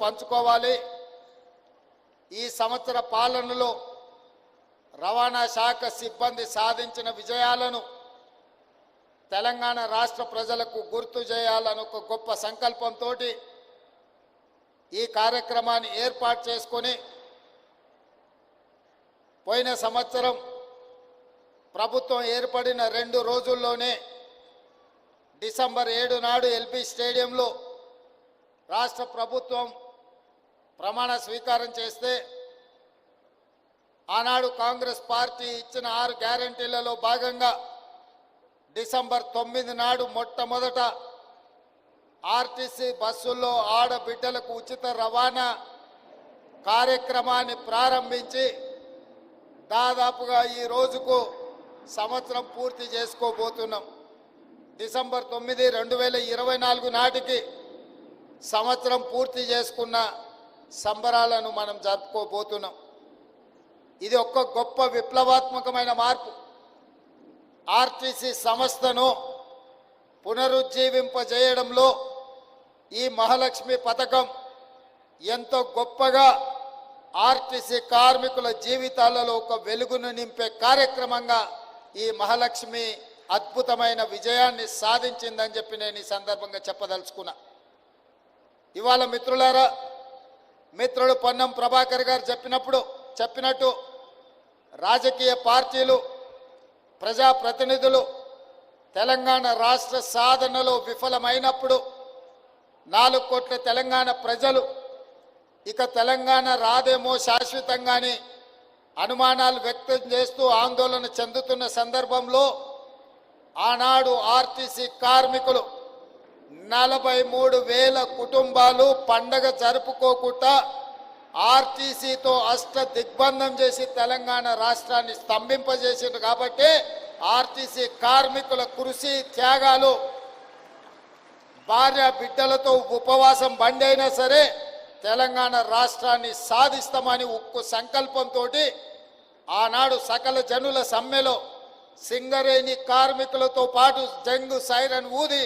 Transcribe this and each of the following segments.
పంచుకోవాలి। ఈ సంవత్సర పాలనలో రవాణా శాఖ సిబ్బంది సాధించిన విజయాలను తెలంగాణ రాష్ట్ర ప్రజలకు గుర్తు చేయాలని ఒక గొప్ప సంకల్పంతో ఈ కార్యక్రమాన్ని ఏర్పాటు చేసుకొని పోయిన సంవత్సరం ప్రభుత్వం ఏర్పడిన 2 రోజుల్లోనే డిసెంబర్ 7 నాడు ఎల్బీ స్టేడియంలో రాష్ట్ర ప్రభుత్వం ప్రమాణ స్వీకారం చేస్తే ఆనాడు కాంగ్రెస్ పార్టీ ఇచ్చిన 6 గ్యారెంటీలలో భాగంగా డిసెంబర్ 9 నాడు మొట్టమొదట ఆర్టీసీ బస్సుల్లో ఆడబిడ్డలకు ఉచిత రవాణా కార్యక్రమాన్ని ప్రారంభించి దాదాపుగా ఈ రోజుకు సంవత్సరం పూర్తి చేసుకోబోతున్నాం। డిసెంబర్ 9, 2024 నాటికి సంవత్సరం పూర్తి చేసుకున్న సంబరాలను మనం జరుపుకోబోతున్నాం। ఇది ఒక గొప్ప విప్లవాత్మకమైన మార్పు। ఆర్టీసీ సంస్థను పునరుజ్జీవింపజేయడంలో ఈ మహాలక్ష్మి పథకం ఎంతో గొప్పగా ఆర్టీసీ కార్మికుల జీవితాలలో ఒక వెలుగును నింపే కార్యక్రమంగా ఈ మహాలక్ష్మి అద్భుతమైన విజయాన్ని సాధించిందని చెప్పి నేను ఈ సందర్భంగా చెప్పదలుచుకున్నా। ఇవాళ మిత్రులారా, మిత్రుడు పొన్నం ప్రభాకర్ గారు చెప్పినట్టు రాజకీయ పార్టీలు, ప్రజాప్రతినిధులు తెలంగాణ రాష్ట్ర సాధనలో విఫలమైనప్పుడు 4 కోట్ల తెలంగాణ ప్రజలు ఇక తెలంగాణ రాదేమో శాశ్వతంగానే అనుమానాలు వ్యక్తం చేస్తూ ఆందోళన చెందుతున్న సందర్భంలో ఆనాడు ఆర్టీసీ కార్మికులు 43,000 కుటుంబాలు పండగ జరుపుకోకుండా ఆర్టీసీతో దిగ్బంధం చేసి తెలంగాణ రాష్ట్రాన్ని స్తంభింపజేసింది। కాబట్టి ఆర్టీసీ కార్మికుల కృషి త్యాగాలు, భార్య బిడ్డలతో ఉపవాసం బండి అయినా సరే తెలంగాణ రాష్ట్రాన్ని సాధిస్తామని ఉక్కు సంకల్పంతో ఆనాడు సకల జనుల సమ్మెలో సింగరేణి కార్మికులతో పాటు జంగు సైరన్ ఊది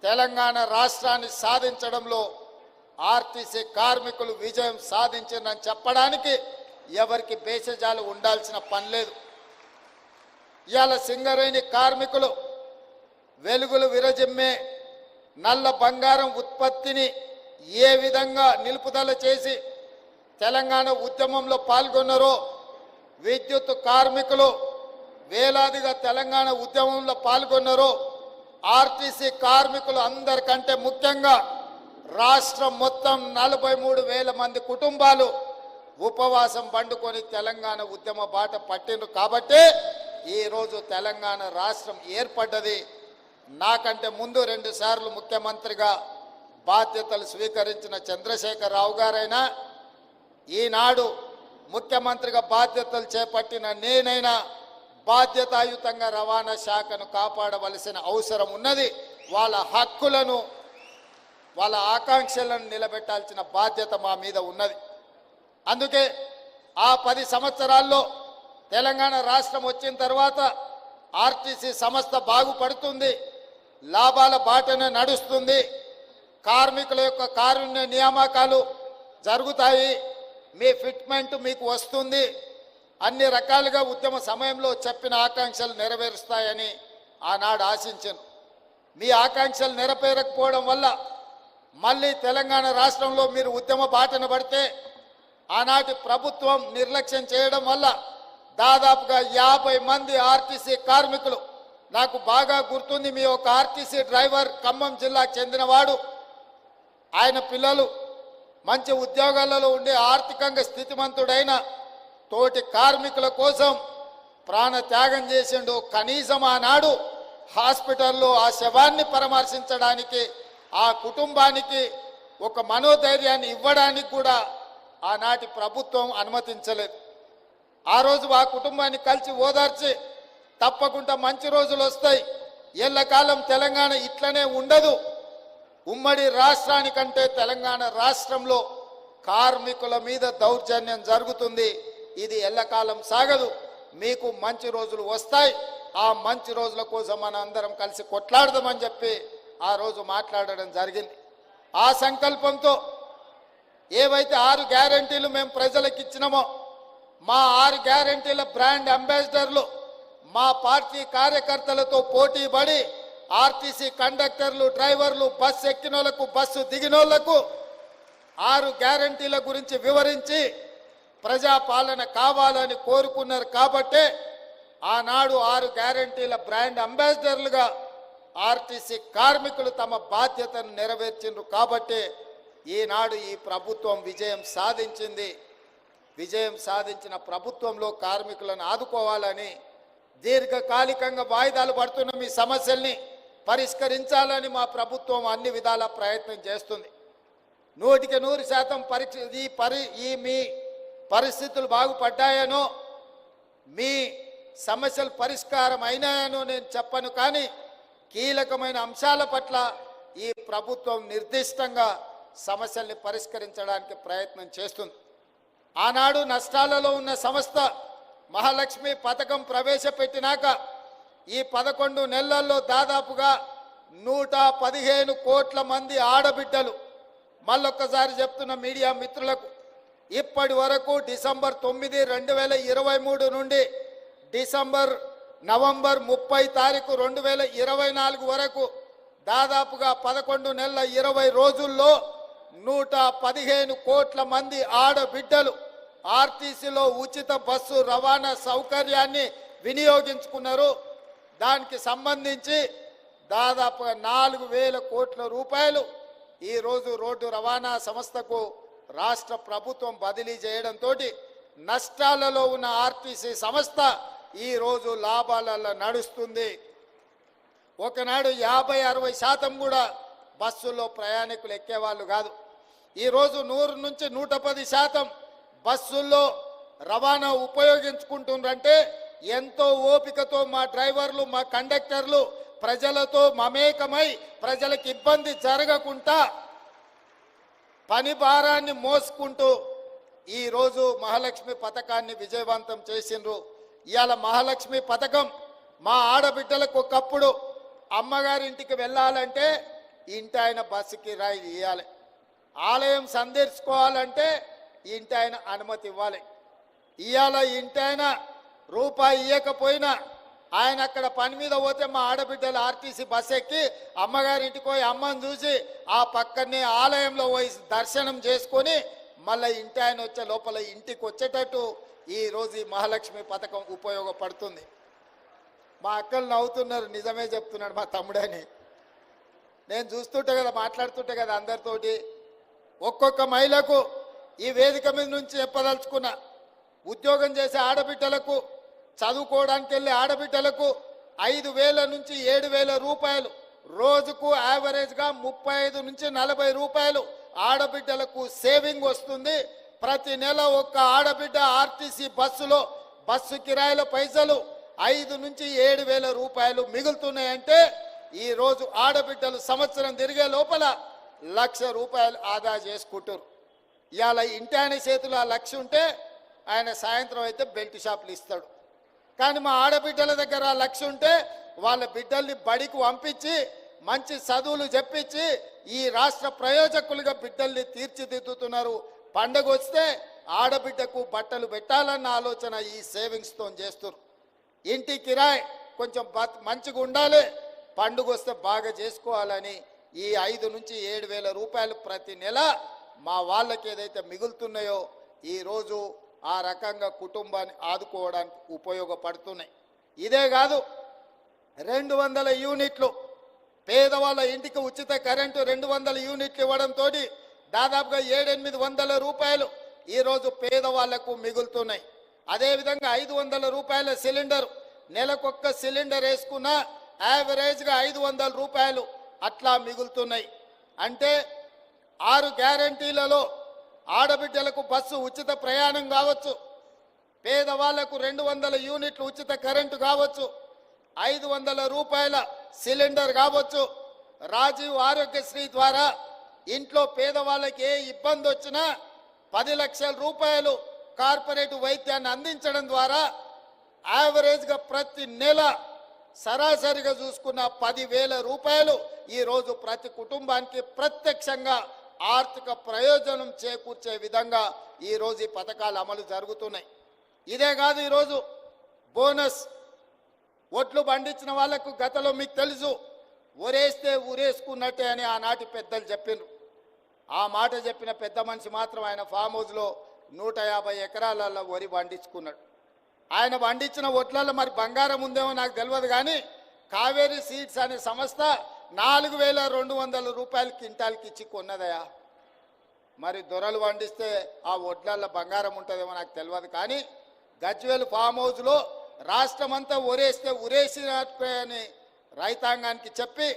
తెలంగాణ రాష్ట్రాన్ని సాధించడంలో ఆర్టీసీ కార్మికులు విజయం సాధించిందని చెప్పడానికి ఎవరికి బేసజాలు ఉండాల్సిన పని లేదు। ఇవాళ సింగరేణి కార్మికులు వెలుగులు విరజిమ్మే నల్ల బంగారం ఉత్పత్తిని ఏ విధంగా నిలుపుదల చేసి తెలంగాణ ఉద్యమంలో పాల్గొన్నారో, విద్యుత్ కార్మికులు వేలాదిగా తెలంగాణ ఉద్యమంలో పాల్గొన్నారో, ఆర్టీసీ కార్మికులు అందరికంటే ముఖ్యంగా రాష్ట్రం మొత్తం 43,000 మంది కుటుంబాలు ఉపవాసం పండుకొని తెలంగాణ ఉద్యమ బాట పట్టిండ్రు। కాబట్టి ఈరోజు తెలంగాణ రాష్ట్రం ఏర్పడ్డది। నాకంటే ముందు 2 సార్లు ముఖ్యమంత్రిగా బాధ్యతలు స్వీకరించిన చంద్రశేఖరరావు గారైనా, ఈనాడు ముఖ్యమంత్రిగా బాధ్యతలు చేపట్టిన నేనైనా బాధ్యతాయుతంగా రవాణా శాఖను కాపాడవలసిన అవసరం ఉన్నది। వాళ్ళ హక్కులను, వాళ్ళ ఆకాంక్షలను నిలబెట్టాల్సిన బాధ్యత మా మీద ఉన్నది। అందుకే ఆ 10 సంవత్సరాల్లో తెలంగాణ రాష్ట్రం వచ్చిన తర్వాత ఆర్టీసీ సంస్థ బాగుపడుతుంది, లాభాల బాటనే నడుస్తుంది, కార్మికుల యొక్క కారుణ్య నియామకాలు జరుగుతాయి, మీ ఫిట్మెంట్ మీకు వస్తుంది, అన్ని రకాలుగా ఉద్యమ సమయంలో చెప్పిన ఆకాంక్షలు నెరవేరుస్తాయని ఆనాడు ఆశించాను। మీ ఆకాంక్షలు నెరవేరకపోవడం వల్ల మళ్ళీ తెలంగాణ రాష్ట్రంలో మీరు ఉద్యమ బాటన పడితే ఆనాటి ప్రభుత్వం నిర్లక్ష్యం చేయడం వల్ల దాదాపుగా 50 మంది ఆర్టీసీ కార్మికులు, నాకు బాగా గుర్తుంది, మీ ఒక ఆర్టీసీ డ్రైవర్ ఖమ్మం జిల్లాకు చెందినవాడు, ఆయన పిల్లలు మంచి ఉద్యోగాలలో ఉండే ఆర్థికంగా స్థితిమంతుడైన తోటి కార్మికుల కోసం ప్రాణ త్యాగం చేసిండు। కనీసం ఆనాడు హాస్పిటల్లో ఆ శవాన్ని పరామర్శించడానికి, ఆ కుటుంబానికి ఒక మనోధైర్యాన్ని ఇవ్వడానికి కూడా ఆనాటి ప్రభుత్వం అనుమతించలేదు। ఆ రోజు ఆ కుటుంబాన్ని కలిసి ఓదార్చి తప్పకుండా మంచి రోజులు వస్తాయి, ఎల్లకాలం తెలంగాణ ఇట్లనే ఉండదు, ఉమ్మడి రాష్ట్రానికంటే తెలంగాణ రాష్ట్రంలో కార్మికుల మీద దౌర్జన్యం జరుగుతుంది, ఇది ఎల్లకాలం సాగదు, మీకు మంచి రోజులు వస్తాయి, ఆ మంచి రోజుల కోసం మన అందరం కలిసి కొట్లాడదామని చెప్పి ఆ రోజు మాట్లాడడం జరిగింది। ఆ సంకల్పంతో ఏవైతే 6 గ్యారెంటీలు మేము ప్రజలకు ఇచ్చినామో మా 6 గ్యారెంటీల బ్రాండ్ అంబాసిడర్లు మా పార్టీ కార్యకర్తలతో పోటీ పడి ఆర్టీసీ కండక్టర్లు డ్రైవర్లు బస్సు ఎక్కినోళ్లకు బస్సు దిగినోళ్లకు 6 గ్యారెంటీల గురించి వివరించి ప్రజాపాలన కావాలని కోరుకున్నారు కాబట్టే ఆనాడు 6 గ్యారెంటీల బ్రాండ్ అంబాసిడర్లుగా ఆర్టీసీ కార్మికులు తమ బాధ్యతను నెరవేర్చిండ్రు కాబట్టి ఈనాడు ఈ ప్రభుత్వం విజయం సాధించింది. విజయం సాధించిన ప్రభుత్వంలో కార్మికులను ఆదుకోవాలని దీర్ఘకాలికంగా వాయిదాలు పడుతున్న మీ సమస్యల్ని పరిష్కరించాలని మా ప్రభుత్వం అన్ని విధాల ప్రయత్నం చేస్తుంది. 100% మీ పరిస్థితులు బాగుపడ్డాయనో మీ సమస్యలు పరిష్కారం అయినాయనో నేను చెప్పను, కానీ కీలకమైన అంశాల పట్ల ఈ ప్రభుత్వం నిర్దిష్టంగా సమస్యల్ని పరిష్కరించడానికి ప్రయత్నం చేస్తుంది. ఆనాడు నష్టాలలో ఉన్న సంస్థ మహాలక్ష్మి పథకం ప్రవేశపెట్టినాక ఈ 11 నెలల్లో దాదాపుగా 115 కోట్ల మంది ఆడబిడ్డలు, మళ్ళొక్కసారి చెప్తున్న మీడియా మిత్రులకు, ఇప్పటి వరకు డిసెంబర్ 9, 2023 నుండి నవంబర్ 30 తారీఖు 2024 వరకు దాదాపుగా 11 నెలల 20 రోజుల్లో 115 కోట్ల మంది ఆడబిడ్డలు ఆర్టీసీలో ఉచిత బస్సు రవాణా సౌకర్యాన్ని వినియోగించుకున్నారు. దానికి సంబంధించి దాదాపుగా 4,000 కోట్ల రూపాయలు ఈరోజు రోడ్డు రవాణా సంస్థకు రాష్ట్ర ప్రభుత్వం బదిలీ చేయడంతో నష్టాలలో ఉన్న ఆర్టీసీ సంస్థ ఈరోజు లాభాలలో నడుస్తుంది. ఒకనాడు 50-60% కూడా బస్సుల్లో ప్రయాణికులు ఎక్కేవాళ్ళు కాదు. ఈరోజు 100 నుంచి 110% బస్సుల్లో రవాణా ఉపయోగించుకుంటుండ్రంటే ఎంతో ఓపికతో మా డ్రైవర్లు మా కండక్టర్లు ప్రజలతో మమేకమై ప్రజలకు ఇబ్బంది జరగకుండా పని భారాన్ని మోసుకుంటూ ఈరోజు మహాలక్ష్మి పథకాన్ని విజయవంతం చేసిండ్రు. ఇవాళ మహాలక్ష్మి పథకం మా ఆడబిడ్డలకు ఒకప్పుడు అమ్మగారింటికి వెళ్ళాలంటే ఇంటి ఆయన బస్సుకి రాయి ఇవ్వాలి, ఆలయం సందర్శించుకోవాలంటే ఇంటి ఆయన అనుమతి ఇవ్వాలి. ఇవాళ ఇంటి ఆయన రూపాయి ఇవ్వకపోయినా ఆయన అక్కడ పని మీద పోతే మా ఆడబిడ్డలు ఆర్టీసీ బస్ ఎక్కి అమ్మగారింటికి పోయి అమ్మని చూసి ఆ పక్కనే ఆలయంలో పోయి దర్శనం చేసుకొని మళ్ళీ ఇంటి ఆయన వచ్చే లోపల ఇంటికి వచ్చేటట్టు ఈరోజు ఈ మహాలక్ష్మి పథకం ఉపయోగపడుతుంది. మా అక్కలు నవ్వుతున్నారు, నిజమే చెప్తున్నాడు మా తమ్ముడని. నేను చూస్తుంటే కదా, మాట్లాడుతుంటే కదా అందరితోటి. ఒక్కొక్క మహిళకు ఈ వేదిక మీద నుంచి చెప్పదలుచుకున్న, ఉద్యోగం చేసే ఆడబిడ్డలకు, చదువుకోవడానికి వెళ్ళే ఆడబిడ్డలకు 5,000 నుంచి 7,000 రూపాయలు రోజుకు యావరేజ్గా 35 నుంచి 40 రూపాయలు ఆడబిడ్డలకు సేవింగ్ వస్తుంది. ప్రతి నెల ఒక్క ఆడబిడ్డ ఆర్టీసీ బస్సులో బస్సు కిరాయిల పైసలు 5 నుంచి 7,000 రూపాయలు మిగులుతున్నాయంటే ఈరోజు ఆడబిడ్డలు సంవత్సరం తిరిగే లోపల 1,00,000 రూపాయలు ఆదా చేసుకుంటారు. ఇవాళ ఇంటి ఆయన చేతిలో ఆ 1,00,000 ఉంటే ఆయన సాయంత్రం అయితే బెల్ట్ షాపులు ఇస్తాడు. కానీ మా ఆడబిడ్డల దగ్గర ఆ 1,00,000 ఉంటే వాళ్ళ బిడ్డల్ని బడికి పంపించి మంచి చదువులు చెప్పించి ఈ రాష్ట్ర ప్రయోజకులుగా బిడ్డల్ని తీర్చిదిద్దుతున్నారు. పండగ వస్తే ఆడబిడ్డకు బట్టలు పెట్టాలన్న ఆలోచన ఈ సేవింగ్స్తో చేస్తున్నారు. ఇంటి కిరాయి కొంచెం మంచిగా ఉండాలి, పండుగ వస్తే బాగా చేసుకోవాలని ఈ 5 నుంచి 7,000 రూపాయలు ప్రతి నెల మా వాళ్ళకి ఏదైతే మిగులుతున్నాయో ఈరోజు ఆ రకంగా కుటుంబాన్ని ఆదుకోవడానికి ఉపయోగపడుతున్నాయి. ఇదే కాదు, 200 యూనిట్లు పేదవాళ్ళ ఇంటికి ఉచిత కరెంటు 200 యూనిట్లు ఇవ్వడంతో దాదాపుగా 700-800 రూపాయలు ఈరోజు పేదవాళ్లకు మిగులుతున్నాయి. అదేవిధంగా 500 రూపాయల సిలిండర్, నెలకొక్క సిలిండర్ వేసుకున్నా యావరేజ్గా 500 రూపాయలు అట్లా మిగులుతున్నాయి. అంటే 6 గ్యారంటీలలో ఆడబిడ్డలకు బస్సు ఉచిత ప్రయాణం కావచ్చు, పేదవాళ్లకు 200 యూనిట్లు ఉచిత కరెంటు కావచ్చు, 500 రూపాయల సిలిండర్ కావచ్చు, రాజీవ్ ఆరోగ్యశ్రీ ద్వారా ఇంట్లో పేదవాళ్ళకి ఏ ఇబ్బంది వచ్చినా 10 లక్షల రూపాయలు కార్పొరేట్ వైద్యాన్ని అందించడం ద్వారా యావరేజ్గా ప్రతి నెల సరాసరిగా చూసుకున్న 10,000 రూపాయలు ఈరోజు ప్రతి కుటుంబానికి ప్రత్యక్షంగా ఆర్థిక ప్రయోజనం చేకూర్చే విధంగా ఈరోజు ఈ పథకాలు అమలు జరుగుతున్నాయి. ఇదే కాదు, ఈరోజు బోనస్ ఒట్లు పండించిన వాళ్లకు గతంలో మీకు తెలుసు, ఊరేస్తే ఊరేసుకున్నట్టే అని ఆనాటి పెద్దలు చెప్పిండ్రు. ఆ మాట చెప్పిన పెద్ద మనిషి మాత్రం ఆయన ఫామ్ హౌస్లో 150 ఎకరాలలో వరి పండించుకున్నాడు. ఆయన పండించిన ఒట్లలో మరి బంగారం ఉందేమో నాకు తెలియదు, కానీ కావేరీ సీడ్స్ అనే సంస్థ 4,200 రూపాయలు క్వింటాల్కి ఇచ్చి కొన్నదయా. మరి దొరలు పండిస్తే ఆ ఒట్లల్లో బంగారం ఉంటుందేమో నాకు తెలియదు, కానీ గజ్వేల్ ఫామ్ హౌస్లో రాష్ట్రమంతా ఊరేస్తే ఊరేసినట్టే అని రైతాంగానికి చెప్పి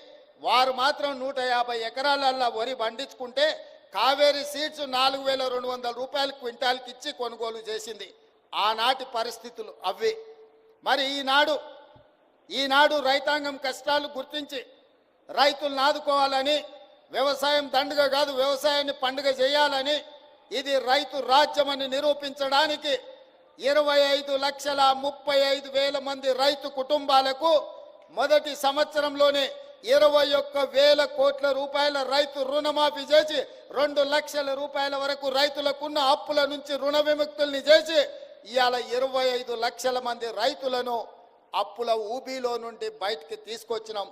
వారు మాత్రం 150 ఎకరాలల్లో వరి పండించుకుంటే కావేరీ సీడ్స్ 4,200 రూపాయలు క్వింటాల్కి ఇచ్చి కొనుగోలు చేసింది. ఆనాటి పరిస్థితులు అవి. మరి ఈనాడు రైతాంగం కష్టాలు గుర్తించి రైతులను ఆదుకోవాలని, వ్యవసాయం దండుగ కాదు వ్యవసాయాన్ని పండుగ చేయాలని, ఇది రైతు రాజ్యమని నిరూపించడానికి 25,35,000 మంది రైతు కుటుంబాలకు మొదటి సంవత్సరంలోనే 21,000 కోట్ల రూపాయల రైతు రుణమాఫీ చేసి 2 లక్షల రూపాయల వరకు రైతులకున్న అప్పుల నుంచి రుణ విముక్తుల్ని చేసి ఇవాళ 25 లక్షల మంది రైతులను అప్పుల ఊబిలో నుండి బయటికి తీసుకొచ్చినాం.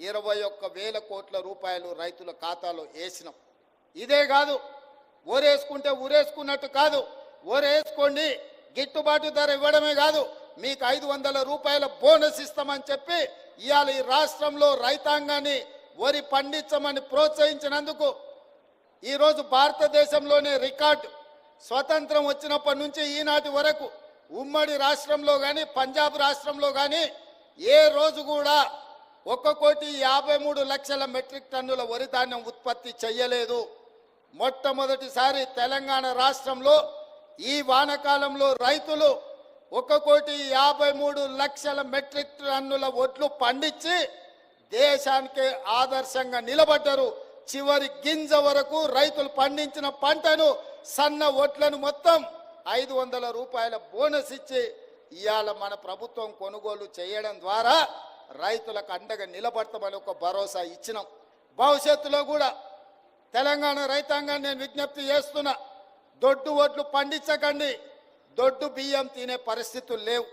21,000 కోట్ల రూపాయలు రైతుల ఖాతాలో వేసినాం. ఇదే కాదు, ఊరేసుకుంటే ఊరేసుకున్నట్టు కాదు, ఊరేసుకోండి గిట్టుబాటు ధర ఇవ్వడమే కాదు, మీకు 500 రూపాయల బోనస్ ఇస్తామని చెప్పి ఇవాళ ఈ రాష్ట్రంలో రైతాంగాన్ని వరి పండించమని ప్రోత్సహించినందుకు ఈరోజు భారతదేశంలోనే రికార్డు. స్వతంత్రం వచ్చినప్పటి నుంచి ఈనాటి వరకు ఉమ్మడి రాష్ట్రంలో కానీ పంజాబ్ రాష్ట్రంలో కానీ ఏ రోజు కూడా 1,53,00,000 మెట్రిక్ టన్నుల వరి ధాన్యం ఉత్పత్తి చేయలేదు. మొట్టమొదటిసారి తెలంగాణ రాష్ట్రంలో ఈ వానాకాలంలో రైతులు 1,53,00,000 మెట్రిక్ టన్నుల వడ్లు పండించి దేశానికే ఆదర్శంగా నిలబడ్డారు. చివరి గింజ వరకు రైతులు పండించిన పంటను సన్న వడ్లను మొత్తం 500 రూపాయల బోనస్ ఇచ్చి ఇవాళ మన ప్రభుత్వం కొనుగోలు చేయడం ద్వారా రైతులకు అండగా నిలబడతామని ఒక భరోసా ఇచ్చినాం. భవిష్యత్తులో కూడా తెలంగాణ రైతాంగాన్ని నేను విజ్ఞప్తి చేస్తున్నా, దొడ్డు వడ్లు పండించకండి, దొడ్డు బియ్యం తినే పరిస్థితులు లేవు.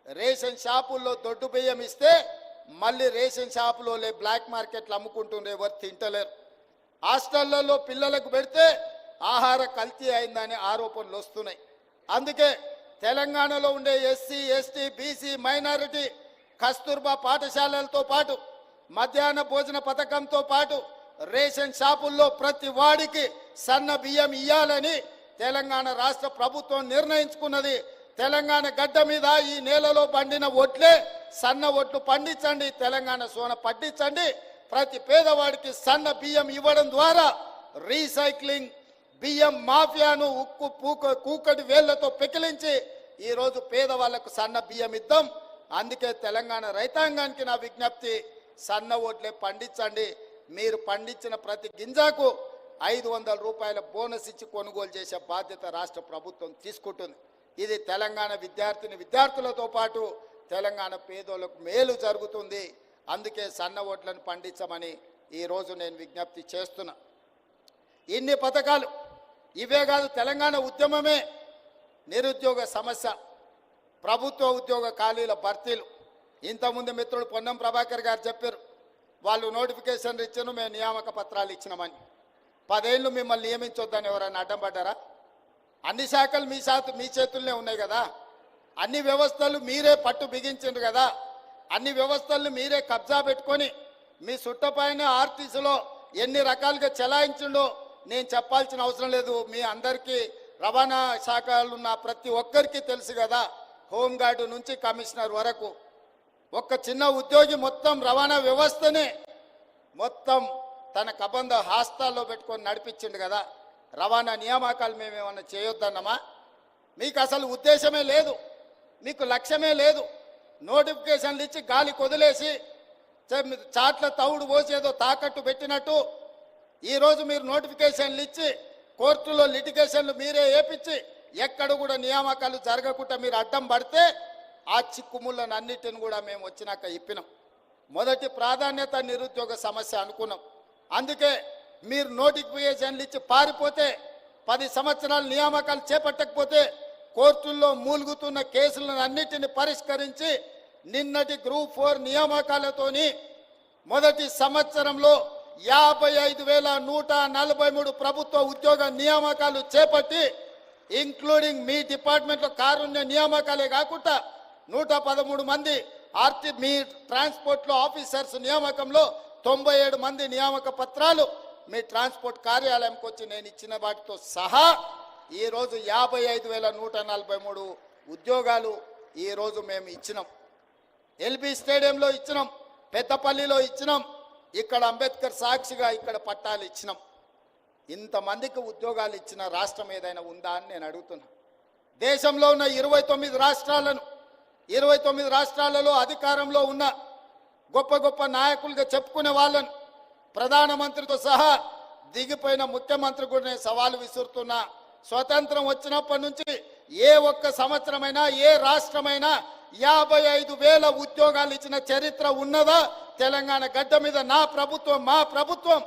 రేషన్ షాపుల్లో దొడ్డు బియ్యం ఇస్తే మళ్ళీ రేషన్ షాపులో బ్లాక్ మార్కెట్లు అమ్ముకుంటుండే, ఎవరు తింటలేరు. హాస్టళ్లలో పిల్లలకు పెడితే ఆహార కల్తీ అయిందని ఆరోపణలు వస్తున్నాయి. అందుకే తెలంగాణలో ఉండే SC, ST, BC, minority Kasturba పాఠశాలలతో పాటు మధ్యాహ్న భోజన పథకంతో పాటు రేషన్ షాపుల్లో ప్రతి వాడికి సన్న బియ్యం ఇయ్యాలని తెలంగాణ రాష్ట్ర ప్రభుత్వం నిర్ణయించుకున్నది. తెలంగాణ గడ్డ మీద ఈ నేలలో పండిన ఒట్లే సన్న ఒట్లు పండించండి, తెలంగాణ సోన పండించండి. ప్రతి పేదవాడికి సన్న బియ్యం ఇవ్వడం ద్వారా రీసైక్లింగ్ బియ్యం మాఫియాను కూకటి వేళ్లతో పెకిలించి ఈరోజు పేదవాళ్లకు సన్న బియ్యం ఇద్దాం. అందుకే తెలంగాణ రైతాంగానికి నా విజ్ఞప్తి, సన్న ఓట్లే పండించండి. మీరు పండించిన ప్రతి గింజకు 500 రూపాయల బోనస్ ఇచ్చి కొనుగోలు చేసే బాధ్యత రాష్ట్ర ప్రభుత్వం తీసుకుంటుంది. ఇది తెలంగాణ విద్యార్థులతో పాటు తెలంగాణ పేదోళ్లకు మేలు జరుగుతుంది. అందుకే సన్న ఓట్లను పండించమని ఈరోజు నేను విజ్ఞప్తి చేస్తున్నా. ఇన్ని పథకాలు ఇవే కాదు, తెలంగాణ ఉద్యమమే నిరుద్యోగ సమస్య, ప్రభుత్వ ఉద్యోగ ఖాళీల భర్తీలు. ఇంతకుముందు మిత్రుడు పొన్నం ప్రభాకర్ గారు చెప్పారు, వాళ్ళు నోటిఫికేషన్ ఇచ్చాను, మేము నియామక పత్రాలు ఇచ్చినామని. 10 ఏళ్ళు మిమ్మల్ని నియమించొద్దని ఎవరైనా అడ్డం పడ్డారా? అన్ని శాఖలు మీ చేతుల్లోనే ఉన్నాయి కదా, అన్ని వ్యవస్థలు మీరే పట్టు బిగించిండ్రు కదా, అన్ని వ్యవస్థలను మీరే కబ్జా పెట్టుకొని మీ సుట్టపైన ఆర్టీసీలో ఎన్ని రకాలుగా చెలాయించిండో నేను చెప్పాల్సిన అవసరం లేదు. మీ అందరికీ రవాణా శాఖలు ఉన్న ప్రతి ఒక్కరికి తెలుసు కదా, హోంగార్డు నుంచి కమిషనర్ వరకు ఒక్క చిన్న ఉద్యోగి మొత్తం రవాణా వ్యవస్థనే మొత్తం తన కబంధ హాస్తాల్లో పెట్టుకొని నడిపించిండు కదా. రవాణా నియామకాలు మేమేమన్నా చేయొద్దన్నమా? మీకు అసలు ఉద్దేశమే లేదు, మీకు లక్ష్యమే లేదు. నోటిఫికేషన్లు ఇచ్చి గాలి కొదిలేసి చాట్ల తౌడు పోసేదో తాకట్టు పెట్టినట్టు ఈరోజు మీరు నోటిఫికేషన్లు ఇచ్చి కోర్టులో లిటిగేషన్లు మీరే వేపించి ఎక్కడ కూడా నియామకాలు జరగకుండా మీరు అడ్డం పడితే ఆ చిక్కుముళ్ళను అన్నిటిని కూడా మేము వచ్చినాక ఇప్పినాం. మొదటి ప్రాధాన్యత నిరుద్యోగ సమస్య అనుకున్నాం. అందుకే మీరు నోటిఫికేషన్లు ఇచ్చి పారిపోతే 10 సంవత్సరాల నియామకాలు చేపట్టకపోతే కోర్టుల్లో మూలుగుతున్న కేసులను అన్నిటిని పరిష్కరించి నిన్నటి గ్రూప్ 4 నియామకాలతోని మొదటి సంవత్సరంలో 55,143 ప్రభుత్వ ఉద్యోగ నియామకాలు చేపట్టి ఇంక్లూడింగ్ మీ డిపార్ట్మెంట్లో కారుణ్య నియామకాలే కాకుండా 113 మంది మీ ట్రాన్స్పోర్ట్లో ఆఫీసర్స్ నియామకంలో 97 మంది నియామక పత్రాలు మీ ట్రాన్స్పోర్ట్ కార్యాలయంకి వచ్చి నేను ఇచ్చిన వాటితో సహా ఈరోజు 55,143 ఉద్యోగాలు ఈరోజు మేము ఇచ్చినాం. ఎల్బీ స్టేడియంలో ఇచ్చినాం, పెద్దపల్లిలో ఇచ్చినాం, ఇక్కడ అంబేద్కర్ సాక్షిగా ఇక్కడ పట్టాలు ఇచ్చినాం. ఇంతమందికి ఉద్యోగాలు ఇచ్చిన రాష్ట్రం ఏదైనా ఉందా అని నేను అడుగుతున్నా. దేశంలో ఉన్న 29 రాష్ట్రాలలో అధికారంలో ఉన్న గొప్ప గొప్ప నాయకులుగా చెప్పుకునే వాళ్ళను ప్రధానమంత్రితో సహా దిగిపోయిన ముఖ్యమంత్రి కూడా నేను సవాలు విసురుతున్నా. స్వతంత్రం వచ్చినప్పటి నుంచి ఏ ఒక్క సంవత్సరమైనా ఏ రాష్ట్రమైనా 55,000 ఉద్యోగాలు ఇచ్చిన చరిత్ర ఉన్నదా? తెలంగాణ గడ్డ మీద నా ప్రభుత్వం, మా ప్రభుత్వం,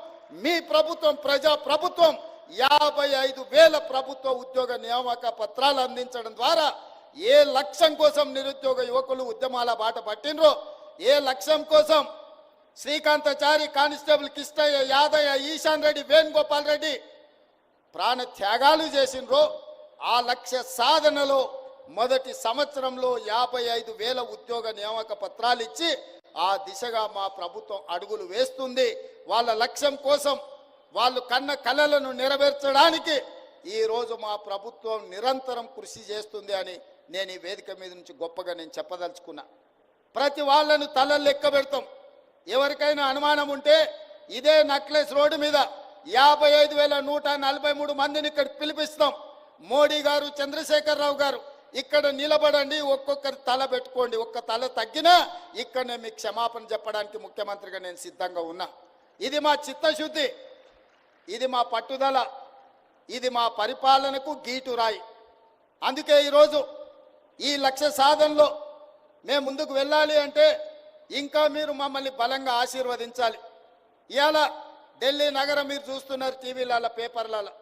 మీ ప్రభుత్వం, ప్రజా ప్రభుత్వం 55,000 ప్రభుత్వ ఉద్యోగ నియామక పత్రాలు అందించడం ద్వారా ఏ లక్ష్యం కోసం నిరుద్యోగ యువకులు ఉద్యమాల బాట పట్టినరో, ఏ లక్ష్యం కోసం శ్రీకాంతాచారి, కానిస్టేబుల్ కిష్టయ్య, యాదయ్య, ఈశాన్ రెడ్డి, వేణుగోపాల్ రెడ్డి ప్రాణ త్యాగాలు చేసినరో ఆ లక్ష్య సాధనలో మొదటి సంవత్సరంలో 55,000 ఉద్యోగ నియామక పత్రాలు ఇచ్చి ఆ దిశగా మా ప్రభుత్వం అడుగులు వేస్తుంది. వాళ్ళ లక్ష్యం కోసం వాళ్ళు కన్న కలలను నెరవేర్చడానికి ఈరోజు మా ప్రభుత్వం నిరంతరం కృషి చేస్తుంది అని నేను ఈ వేదిక మీద నుంచి గొప్పగా నేను చెప్పదలుచుకున్నా. ప్రతి వాళ్ళను తలలు లెక్క పెడతాం. ఎవరికైనా అనుమానం ఉంటే ఇదే నక్లెస్ రోడ్డు మీద 55,143 మందిని ఇక్కడ పిలిపిస్తాం. మోడీ గారు, చంద్రశేఖరరావు గారు ఇక్కడ నిలబడండి, ఒక్కొక్కరి తల పెట్టుకోండి. ఒక్క తల తగ్గినా ఇక్కడనే మీకు క్షమాపణ చెప్పడానికి ముఖ్యమంత్రిగా నేను సిద్ధంగా ఉన్నా. ఇది మా చిత్తశుద్ధి, ఇది మా పట్టుదల, ఇది మా పరిపాలనకు గీటురాయి. అందుకే ఈరోజు ఈ లక్ష్య సాధనలో మేము ముందుకు వెళ్ళాలి అంటే ఇంకా మీరు మమ్మల్ని బలంగా ఆశీర్వదించాలి. ఇవాళ ఢిల్లీ నగరం మీరు చూస్తున్నారు టీవీలలో, పేపర్లలో.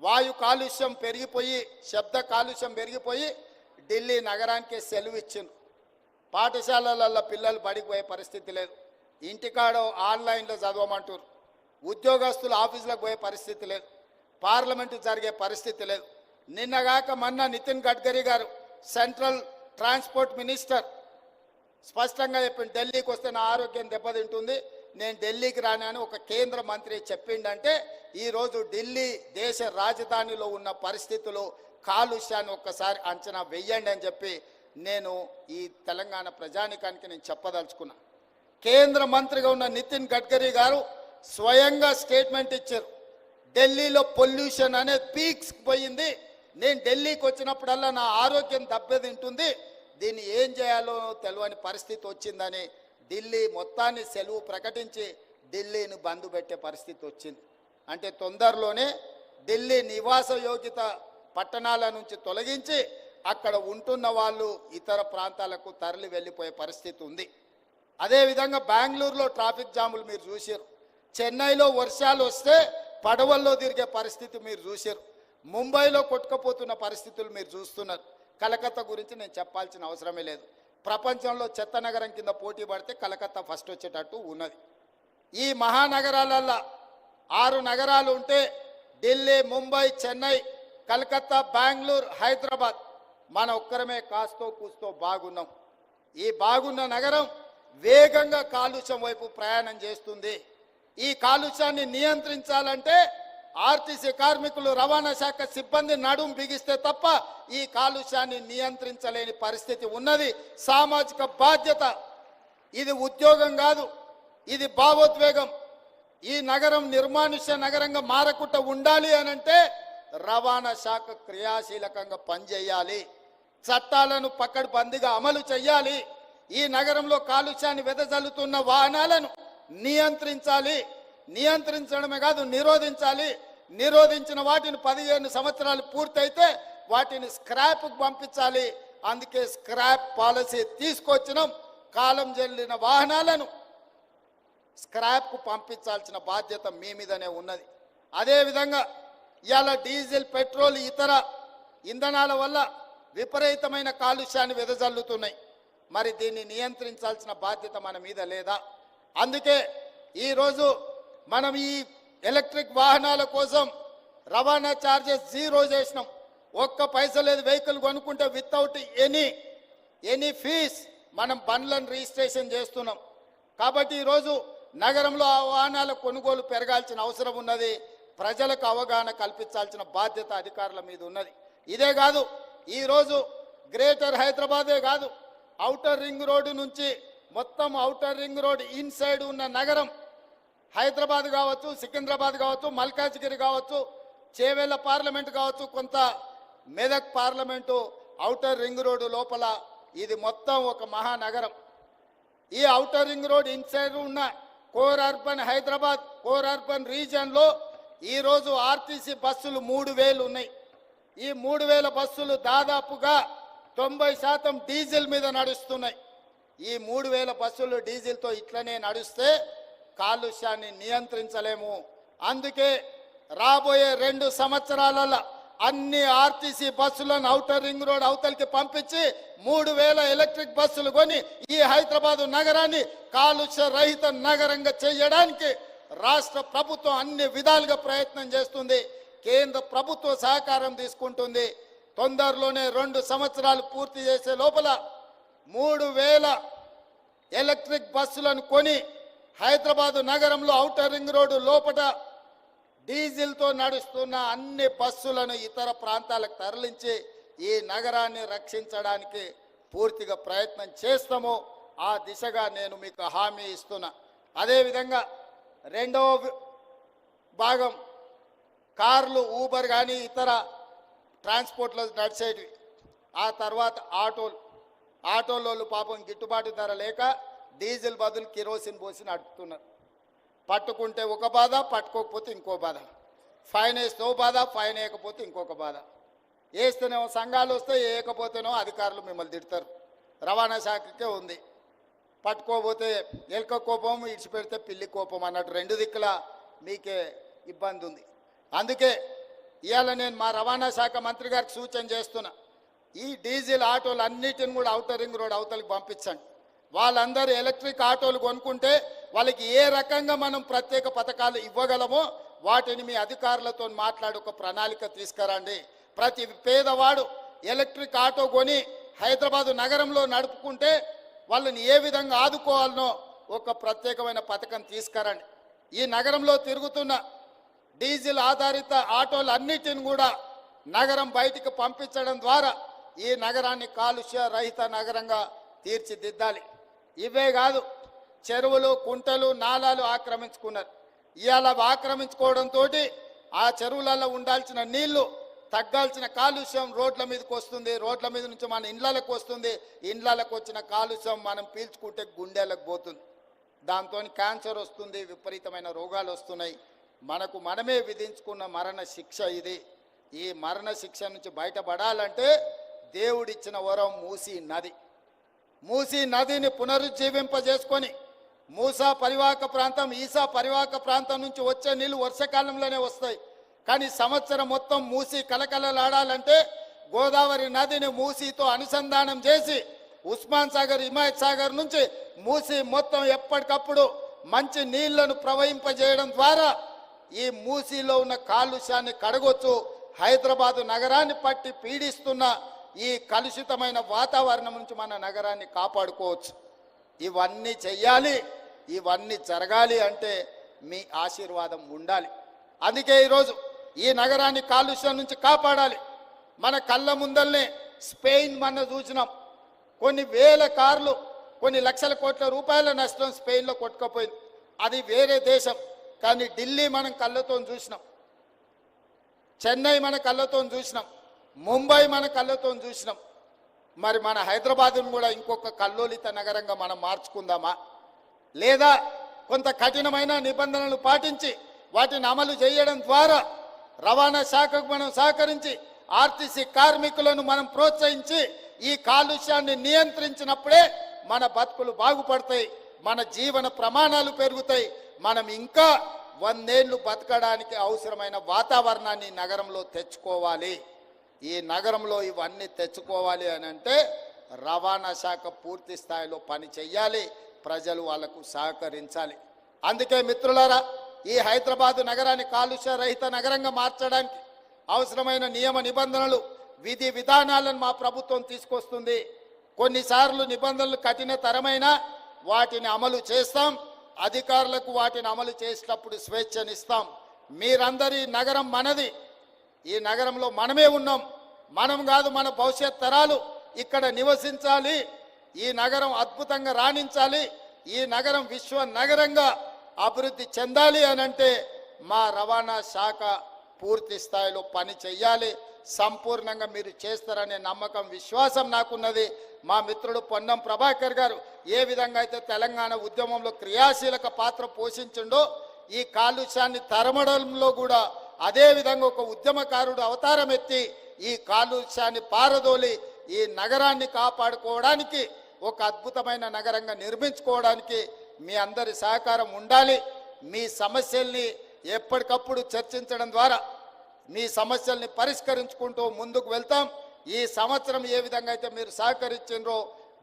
వాయు కాలుష్యం పెరిగిపోయి, శబ్ద కాలుష్యం పెరిగిపోయి ఢిల్లీ నగరానికి సెలవు ఇచ్చింది. పాఠశాలలలో పిల్లలు బడికి పోయే పరిస్థితి లేదు. ఇంటికాడో ఆన్లైన్లో చదవమంటారు. ఉద్యోగస్తులు ఆఫీసులకు పోయే పరిస్థితి లేదు. పార్లమెంటు జరిగే పరిస్థితి లేదు. నిన్నగాక మొన్న నితిన్ గడ్కరీ గారు, సెంట్రల్ ట్రాన్స్పోర్ట్ మినిస్టర్, స్పష్టంగా చెప్పిండు, ఢిల్లీకి వస్తే నా ఆరోగ్యం దెబ్బతింటుంది, నేను ఢిల్లీకి రానని ఒక కేంద్ర మంత్రి చెప్పిండంటే ఈరోజు ఢిల్లీ దేశ రాజధానిలో ఉన్న పరిస్థితులు, కాలుష్యాన్ని ఒక్కసారి అంచనా వెయ్యండి అని చెప్పి నేను ఈ తెలంగాణ ప్రజానికానికి నేను చెప్పదలుచుకున్నా. కేంద్ర మంత్రిగా ఉన్న నితిన్ గడ్కరీ గారు స్వయంగా స్టేట్మెంట్ ఇచ్చారు. ఢిల్లీలో పొల్యూషన్ అనేది పీక్స్ పోయింది, నేను ఢిల్లీకి వచ్చినప్పుడల్లా నా ఆరోగ్యం దెబ్బతింటుంది, దీన్ని ఏం చేయాలో తెలియని పరిస్థితి వచ్చిందని ఢిల్లీ మొత్తాన్ని సెలవు ప్రకటించి ఢిల్లీని బంద్ పెట్టే పరిస్థితి వచ్చింది. అంటే తొందరలోనే ఢిల్లీ నివాస యోగ్యత పట్టణాల నుంచి తొలగించి అక్కడ ఉంటున్న వాళ్ళు ఇతర ప్రాంతాలకు తరలి వెళ్ళిపోయే పరిస్థితి ఉంది. అదేవిధంగా బెంగళూరులో ట్రాఫిక్ జాములు మీరు చూశారు. చెన్నైలో వర్షాలు వస్తే పడవల్లో తిరిగే పరిస్థితి మీరు చూశారు. ముంబైలో కొట్టుకుపోతున్న పరిస్థితులు మీరు చూస్తున్నారు. కలకత్తా గురించి నేను చెప్పాల్సిన అవసరమే లేదు. ప్రపంచంలో చెత్త నగరం కింద పోటీ పడితే కలకత్తా ఫస్ట్ వచ్చేటట్టు ఉన్నది. ఈ మహానగరాలల్లో 6 నగరాలు ఉంటే ఢిల్లీ, ముంబై, చెన్నై, కలకత్తా, బెంగళూరు, హైదరాబాద్ మన ఒక్కరమే కాస్తో కూస్తో బాగున్నాం. ఈ బాగున్న నగరం వేగంగా కాలుష్యం వైపు ప్రయాణం చేస్తుంది. ఈ కాలుష్యాన్ని నియంత్రించాలంటే ఆర్టీసీ కార్మికులు, రవాణా శాఖ సిబ్బంది నడుం బిగిస్తే తప్ప ఈ కాలుష్యాన్ని నియంత్రించలేని పరిస్థితి ఉన్నది. సామాజిక బాధ్యత, ఇది ఉద్యోగం కాదు, ఇది భావోద్వేగం. ఈ నగరం నిర్మానుష్య నగరంగా మారకుండా ఉండాలి అనంటే రవాణా శాఖ క్రియాశీలకంగా పనిచేయాలి, చట్టాలను పకడ్బందీగా అమలు చేయాలి. ఈ నగరంలో కాలుష్యాన్ని వెదజల్లుతున్న వాహనాలను నియంత్రించాలి. నియంత్రించడమే కాదు, నిరోధించాలి. నిరోధించిన వాటిని 15 సంవత్సరాలు పూర్తయితే వాటిని స్క్రాప్కు పంపించాలి. అందుకే స్క్రాప్ పాలసీ తీసుకొచ్చినాం. కాలం చెల్లిన వాహనాలను స్క్రాప్కు పంపించాల్సిన బాధ్యత మీ మీదనే ఉన్నది. అదేవిధంగా ఇవాళ డీజిల్, పెట్రోల్, ఇతర ఇంధనాల వల్ల విపరీతమైన కాలుష్యాన్ని వెదజల్లుతున్నాయి. మరి దీన్ని నియంత్రించాల్సిన బాధ్యత మన మీద లేదా? అందుకే ఈరోజు మనం ఈ ఎలక్ట్రిక్ వాహనాల కోసం రవాణా ఛార్జెస్ జీరో చేసినాం. ఒక్క పైసా లేదు. వెహికల్ కొనుక్కుంటే వితౌట్ ఎనీ ఫీజ్ మనం బండ్లను రిజిస్ట్రేషన్ చేస్తున్నాం. కాబట్టి ఈరోజు నగరంలో ఆ వాహనాల కొనుగోలు పెరగాల్సిన అవసరం ఉన్నది. ప్రజలకు అవగాహన కల్పించాల్సిన బాధ్యత అధికారుల మీద ఉన్నది. ఇదే కాదు, ఈరోజు గ్రేటర్ హైదరాబాదే కాదు, ఔటర్ రింగ్ రోడ్డు నుంచి మొత్తం ఔటర్ రింగ్ రోడ్ ఇన్సైడ్ ఉన్న నగరం హైదరాబాద్ కావచ్చు, సికింద్రాబాద్ కావచ్చు, మల్కాజ్గిరి కావచ్చు, చేవెళ్ళ పార్లమెంటు కావచ్చు, కొంత Medak parliament outer ring road లోపల ఇది మొత్తం ఒక మహానగరం. ఈ ఔటర్ రింగ్ రోడ్ ఇన్సైడ్ ఉన్న core urban Hyderabad core urban రీజియన్లో ఈరోజు ఆర్టీసీ బస్సులు 3000 ఉన్నాయి. ఈ 3000 బస్సులు దాదాపుగా 90% డీజిల్ మీద నడుస్తున్నాయి. ఈ 3000 బస్సులు డీజిల్తో ఇట్లనే నడుస్తే కాలుష్యాన్ని నియంత్రించలేము. అందుకే రాబోయే 2 సంవత్సరాలలో అన్ని ఆర్టీసీ బస్సులను ఔటర్ రింగ్ రోడ్ అవతలికి పంపించి 3000 ఎలక్ట్రిక్ బస్సులు కొని ఈ హైదరాబాదు నగరాన్ని కాలుష్య రహిత నగరంగా చేయడానికి రాష్ట్ర ప్రభుత్వం అన్ని విధాలుగా ప్రయత్నం చేస్తుంది. కేంద్ర ప్రభుత్వ సహకారం తీసుకుంటుంది. తొందరలోనే 2 సంవత్సరాలు పూర్తి చేసే లోపల 3000 ఎలక్ట్రిక్ బస్సులను కొని హైదరాబాదు నగరంలో ఔటర్ రింగ్ రోడ్డు లోపల డీజిల్తో నడుస్తున్న అన్ని బస్సులను ఇతర ప్రాంతాలకు తరలించి ఈ నగరాన్ని రక్షించడానికి పూర్తిగా ప్రయత్నం చేస్తాము. ఆ దిశగా నేను మీకు హామీ ఇస్తున్నా. అదేవిధంగా రెండవ భాగం కార్లు, ఊబర్ కానీ ఇతర ట్రాన్స్పోర్ట్లో నడిచేటివి. ఆ తర్వాత ఆటోలోళ్ళు పాపం గిట్టుబాటు ధర లేక డీజిల్ బదులు కిరోసిన్ పోసి నడుపుతున్నారు. పట్టుకుంటే ఒక బాధ, పట్టుకోకపోతే ఇంకో బాధ. ఫైన్ వేస్తే ఓ బాధ, ఫైన్ వేయకపోతే ఇంకొక బాధ. వేస్తేనేమో సంఘాలు వస్తే, వేయకపోతేనో అధికారులు మిమ్మల్ని తిడతారు. రవాణా శాఖకే ఉంది. పట్టుకోకపోతే ఎలక కోపం, ఇడిచిపెడితే పిల్లి కోపం అన్నట్టు 2 దిక్కుల మీకే ఇబ్బంది ఉంది. అందుకే ఇవాళ నేను మా రవాణా శాఖ మంత్రి గారికి సూచన చేస్తున్నా, ఈ డీజిల్ ఆటోలు అన్నిటిని కూడా ఔటర్ రింగ్ రోడ్ అవతలికి పంపించండి. వాళ్ళందరూ ఎలక్ట్రిక్ ఆటోలు కొనుక్కుంటే వాళ్ళకి ఏ రకంగా మనం ప్రత్యేక పథకాలు ఇవ్వగలమో వాటిని మీ అధికారులతో మాట్లాడి ఒక ప్రణాళిక తీసుకురండి. ప్రతి పేదవాడు ఎలక్ట్రిక్ ఆటో కొని హైదరాబాదు నగరంలో నడుపుకుంటే వాళ్ళని ఏ విధంగా ఆదుకోవాలనో ఒక ప్రత్యేకమైన పథకం తీసుకురండి. ఈ నగరంలో తిరుగుతున్న డీజిల్ ఆధారిత ఆటోలు అన్నిటిని కూడా నగరం బయటికి పంపించడం ద్వారా ఈ నగరాన్ని కాలుష్య రహిత నగరంగా తీర్చిదిద్దాలి. ఇవే కాదు, చెరువులు, కుంటలు, నాలాలు ఆక్రమించుకున్నారు. ఇవాళ ఆక్రమించుకోవడంతో ఆ చెరువులలో ఉండాల్సిన నీళ్లు, తగ్గాల్సిన కాలుష్యం రోడ్ల మీదకి వస్తుంది. రోడ్ల మీద నుంచి మన ఇండ్లకు వస్తుంది. ఇండ్లకు వచ్చిన కాలుష్యం మనం పీల్చుకుంటే గుండెలకు పోతుంది. దాంతో క్యాన్సర్ వస్తుంది, విపరీతమైన రోగాలు వస్తున్నాయి. మనమే విధించుకున్న మరణ శిక్ష ఇది. ఈ మరణ శిక్ష నుంచి బయటపడాలంటే దేవుడిచ్చిన వరం మూసీ నదిని పునరుజ్జీవింపజేసుకొని మూసా పరివాహక ప్రాంతం, ఈసా పరివాహక ప్రాంతం నుంచి వచ్చే నీళ్లు వర్షాకాలంలోనే వస్తాయి. కానీ సంవత్సరం మొత్తం మూసీ కలకలలాడాలంటే గోదావరి నదిని మూసీతో అనుసంధానం చేసి ఉస్మాన్ సాగర్, హిమాయత్ సాగర్ నుంచి మూసీ మొత్తం ఎప్పటికప్పుడు మంచి నీళ్లను ప్రవహింపజేయడం ద్వారా ఈ మూసీలో ఉన్న కాలుష్యాన్ని కడగొచ్చు. హైదరాబాదు నగరాన్ని పట్టి పీడిస్తున్న ఈ కలుషితమైన వాతావరణం నుంచి మన నగరాన్ని కాపాడుకోవచ్చు. ఇవన్నీ చెయ్యాలి, ఇవన్నీ జరగాలి అంటే మీ ఆశీర్వాదం ఉండాలి. అందుకే ఈరోజు ఈ నగరాన్ని కాలుష్యం నుంచి కాపాడాలి. మన కళ్ళ ముందల్నే స్పెయిన్ మన చూసినాం. కొన్ని వేల కార్లు, కొన్ని లక్షల కోట్ల రూపాయల నష్టం స్పెయిన్లో కొట్టుకుపోయింది. అది వేరే దేశం. కానీ ఢిల్లీ మనం కళ్ళతో చూసినాం, చెన్నై మన కళ్ళతో చూసినాం, ముంబై మన కళ్ళతో చూసినాం. మరి మన హైదరాబాద్ను కూడా ఇంకొక కల్లోలిత నగరంగా మనం మార్చుకుందామా? లేదా కొంత కఠినమైన నిబంధనలు పాటించి వాటిని అమలు చేయడం ద్వారా రవాణా శాఖకు మనం సహకరించి ఆర్టీసీ కార్మికులను మనం ప్రోత్సహించి ఈ కాలుష్యాన్ని నియంత్రించినప్పుడే మన బతుకులు బాగుపడతాయి. మన జీవన ప్రమాణాలు పెరుగుతాయి. మనం ఇంకా 100 ఏళ్ళు బతకడానికి అవసరమైన వాతావరణాన్ని నగరంలో తెచ్చుకోవాలి. ఈ నగరంలో ఇవన్నీ తెచ్చుకోవాలి అని అంటే రవాణా శాఖ పూర్తి స్థాయిలో పని చెయ్యాలి, ప్రజలు వాళ్లకు సహకరించాలి. అందుకే మిత్రులారా, ఈ హైదరాబాదు నగరాన్ని కాలుష్య రహిత నగరంగా మార్చడానికి అవసరమైన నియమ నిబంధనలు, విధి విధానాలను మా ప్రభుత్వం తీసుకొస్తుంది. కొన్నిసార్లు నిబంధనలు కఠినతరమైన వాటిని అమలు చేస్తాం, అధికారులకు వాటిని అమలు చేసేటప్పుడు స్వేచ్ఛనిస్తాం. మీరందరి నగరం మనది, ఈ నగరంలో మనమే ఉన్నాం. మనం కాదు, మన భవిష్యత్ తరాలు ఇక్కడ నివసించాలి, ఈ నగరం అద్భుతంగా రాణించాలి, ఈ నగరం విశ్వ నగరంగా అభివృద్ధి చెందాలి అని అంటే మా రవాణా శాఖ పూర్తి స్థాయిలో పని చెయ్యాలి. సంపూర్ణంగా మీరు చేస్తారనే నమ్మకం, విశ్వాసం నాకున్నది. మా మిత్రుడు పొన్నం ప్రభాకర్ గారు ఏ విధంగా అయితే తెలంగాణ ఉద్యమంలో క్రియాశీలక పాత్ర పోషించిండో, ఈ కాలుష్యాన్ని తరమడంలో కూడా అదే విధంగా ఒక ఉద్యమకారుడు అవతారం ఎత్తి ఈ కాలుష్యాన్ని పారదోలి ఈ నగరాన్ని కాపాడుకోవడానికి, ఒక అద్భుతమైన నగరంగా నిర్మించుకోవడానికి మీ అందరి సహకారం ఉండాలి. మీ సమస్యల్ని ఎప్పటికప్పుడు చర్చించడం ద్వారా మీ సమస్యల్ని పరిష్కరించుకుంటూ ముందుకు వెళ్తాం. ఈ సంవత్సరం ఏ విధంగా అయితే మీరు సహకరించారో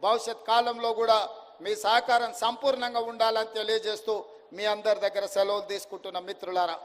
భవిష్యత్ కాలంలో కూడా మీ సహకారం సంపూర్ణంగా ఉండాలని తెలియజేస్తూ మీ అందరి దగ్గర సెలవులు తీసుకుంటున్న మిత్రులారా.